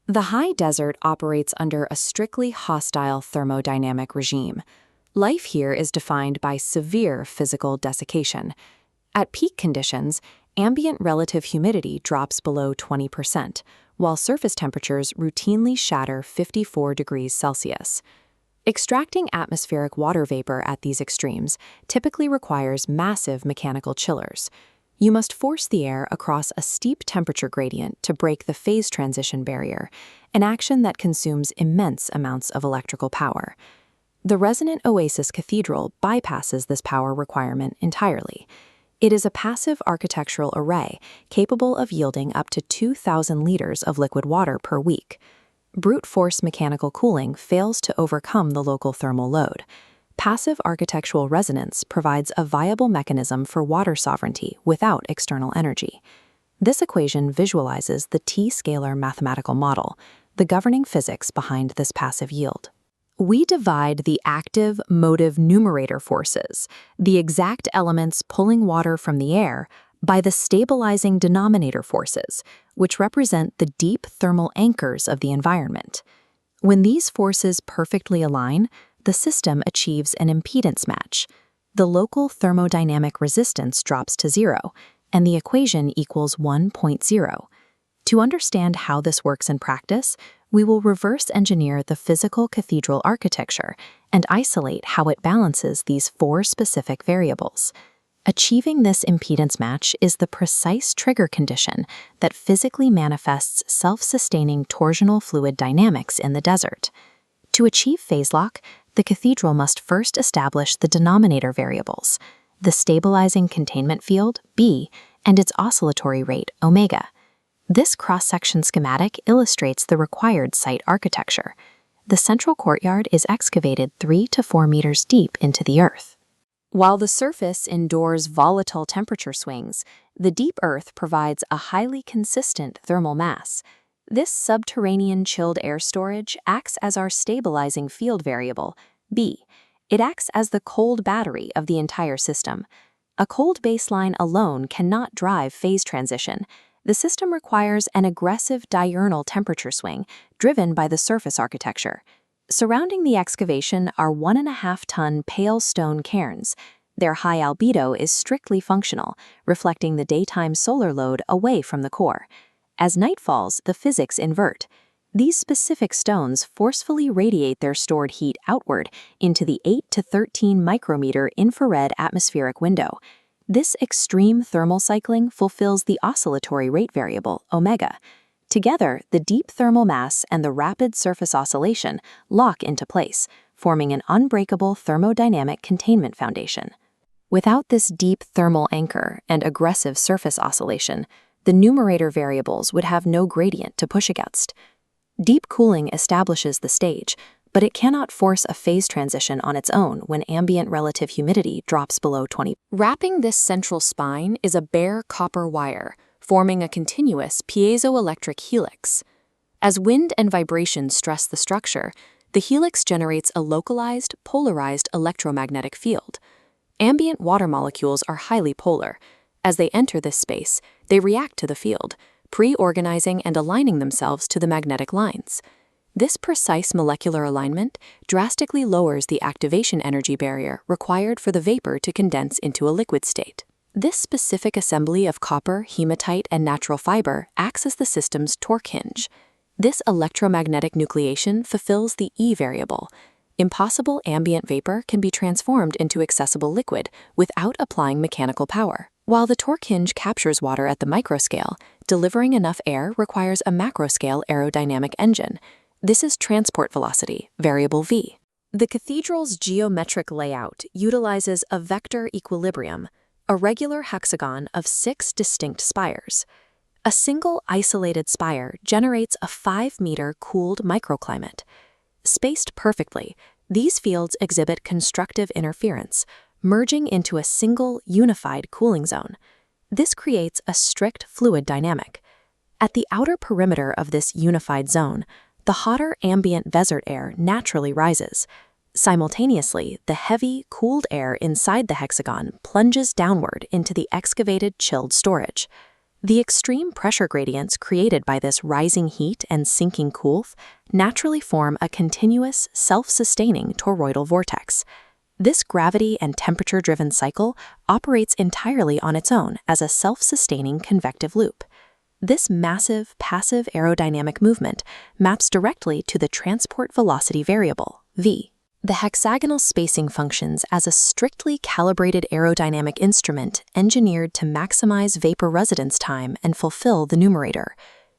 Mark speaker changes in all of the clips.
Speaker 1: The high desert operates under a strictly hostile thermodynamic regime. Life here is defined by severe physical desiccation. At peak conditions, ambient relative humidity drops below 20%, while surface temperatures routinely shatter 54 degrees Celsius. Extracting atmospheric water vapor at these extremes typically requires massive mechanical chillers. You must force the air across a steep temperature gradient to break the phase transition barrier, an action that consumes immense amounts of electrical power. The Resonant Oasis Cathedral bypasses this power requirement entirely. It is a passive architectural array capable of yielding up to 2,000 liters of liquid water per week. Brute force mechanical cooling fails to overcome the local thermal load. Passive architectural resonance provides a viable mechanism for water sovereignty without external energy. This equation visualizes the T-scalar mathematical model, the governing physics behind this passive yield. We divide the active motive numerator forces, the exact elements pulling water from the air, by the stabilizing denominator forces, which represent the deep thermal anchors of the environment. When these forces perfectly align, the system achieves an impedance match. The local thermodynamic resistance drops to zero, and the equation equals 1.0. To understand how this works in practice, we will reverse engineer the physical cathedral architecture and isolate how it balances these four specific variables. Achieving this impedance match is the precise trigger condition that physically manifests self-sustaining torsional fluid dynamics in the desert. To achieve phase lock, the cathedral must first establish the denominator variables, the stabilizing containment field, B, and its oscillatory rate, omega. This cross-section schematic illustrates the required site architecture. The central courtyard is excavated 3 to 4 meters deep into the earth. While the surface endures volatile temperature swings, the deep earth provides a highly consistent thermal mass. This subterranean chilled air storage acts as our stabilizing field variable, B. It acts as the cold battery of the entire system. A cold baseline alone cannot drive phase transition. The system requires an aggressive diurnal temperature swing driven by the surface architecture. Surrounding the excavation are 1.5-ton pale stone cairns. Their high albedo is strictly functional, reflecting the daytime solar load away from the core. As night falls, the physics invert. These specific stones forcefully radiate their stored heat outward into the 8 to 13 micrometer infrared atmospheric window. This extreme thermal cycling fulfills the oscillatory rate variable, omega. Together, the deep thermal mass and the rapid surface oscillation lock into place, forming an unbreakable thermodynamic containment foundation. Without this deep thermal anchor and aggressive surface oscillation, the numerator variables would have no gradient to push against. Deep cooling establishes the stage, but it cannot force a phase transition on its own when ambient relative humidity drops below 20. Wrapping this central spine is a bare copper wire, forming a continuous piezoelectric helix. As wind and vibration stress the structure, the helix generates a localized, polarized electromagnetic field. Ambient water molecules are highly polar. As they enter this space, they react to the field, pre-organizing and aligning themselves to the magnetic lines. This precise molecular alignment drastically lowers the activation energy barrier required for the vapor to condense into a liquid state. This specific assembly of copper, hematite, and natural fiber acts as the system's torque hinge. This electromagnetic nucleation fulfills the E variable. Impossible ambient vapor can be transformed into accessible liquid without applying mechanical power. While the torque hinge captures water at the microscale, delivering enough air requires a macroscale aerodynamic engine. This is transport velocity, variable V. The cathedral's geometric layout utilizes a vector equilibrium, a regular hexagon of 6 distinct spires. A single isolated spire generates a 5-meter cooled microclimate. Spaced perfectly, these fields exhibit constructive interference, merging into a single unified cooling zone. This creates a strict fluid dynamic. At the outer perimeter of this unified zone, the hotter ambient desert air naturally rises. Simultaneously, the heavy, cooled air inside the hexagon plunges downward into the excavated chilled storage. The extreme pressure gradients created by this rising heat and sinking coolth naturally form a continuous, self-sustaining toroidal vortex. This gravity and temperature-driven cycle operates entirely on its own as a self-sustaining convective loop. This massive, passive aerodynamic movement maps directly to the transport velocity variable, v. The hexagonal spacing functions as a strictly calibrated aerodynamic instrument engineered to maximize vapor residence time and fulfill the numerator.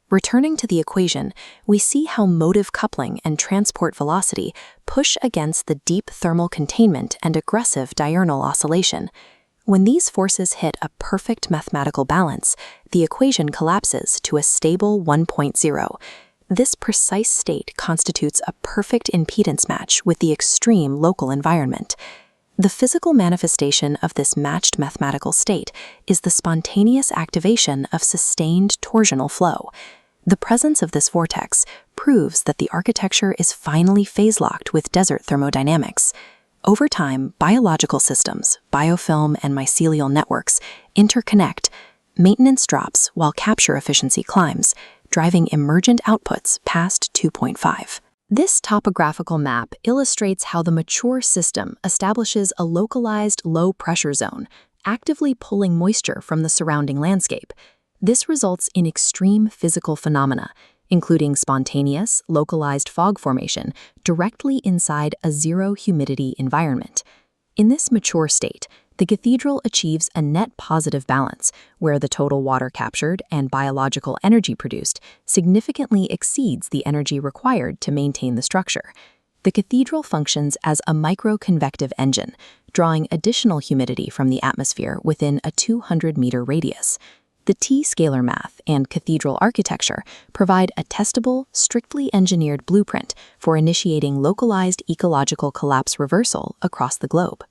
Speaker 1: Returning to the equation, we see how motive coupling and transport velocity push against the deep thermal containment and aggressive diurnal oscillation. When these forces hit a perfect mathematical balance, the equation collapses to a stable 1.0. This precise state constitutes a perfect impedance match with the extreme local environment. The physical manifestation of this matched mathematical state is the spontaneous activation of sustained torsional flow. The presence of this vortex proves that the architecture is finally phase-locked with desert thermodynamics. Over time, biological systems, biofilm and mycelial networks, interconnect. Maintenance drops while capture efficiency climbs, driving emergent outputs past 2.5. This topographical map illustrates how the mature system establishes a localized low-pressure zone, actively pulling moisture from the surrounding landscape. This results in extreme physical phenomena, including spontaneous, localized fog formation directly inside a zero-humidity environment. In this mature state, the cathedral achieves a net positive balance, where the total water captured and biological energy produced significantly exceeds the energy required to maintain the structure. The cathedral functions as a microconvective engine, drawing additional humidity from the atmosphere within a 200-meter radius. The T-scalar math and cathedral architecture provide a testable, strictly engineered blueprint for initiating localized ecological collapse reversal across the globe.